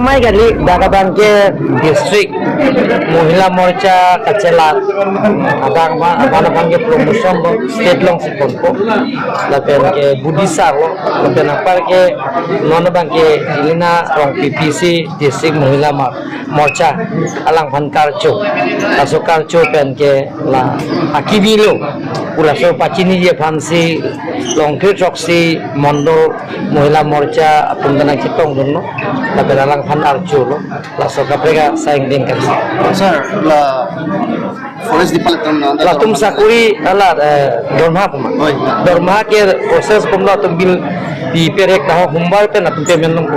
mai gali dagabang ke district Mohila Morcha Kacelat adang mana bangke promotion lo state long sikon ko lapen ke Budisa lo lapen apar ke nono bangke ilina rong PPC district Mohila Morcha alang Karcho aso Karcho pen ke la akibilo pula so pacini je fansi longkir troksi Mondol Mohila Morcha apundana kitong dono lapen alang Karcho lo la so kaprega saing din kan Sir, la forest department la tum sakuri ala dorma puma Oi. dorma ke proses pumla tum bil di perek tahu humbar pe na tum pe menung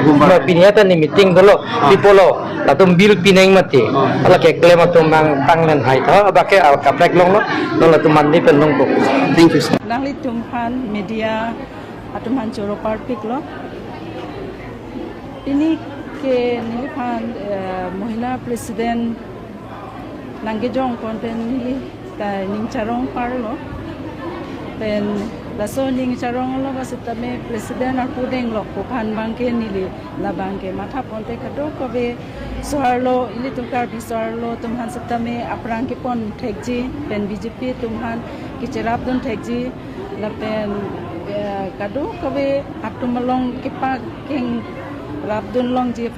humbar pinyata ni meeting dolo di polo la tum bil pineng mati ala ke klem tum mang tanglen hai tho abake al kaprek long lo la tum mandi pe nung ko thank you sir Nangli tumhan media atumhan choro parpik lo ini ke nilipan Mohila president nanggejong konten nili ta ningcharong parlo pen laso ningcharong lo basitame president ar pudeng lo kupan bangke nili la bangke matha ponte kado kobe soarlo ini tukar bisarlo tumhan sitame aprang ki pon thekji pen BJP tumhan ki cherap don thekji la pen kado kobe atumalong ki pa king Rabdun long je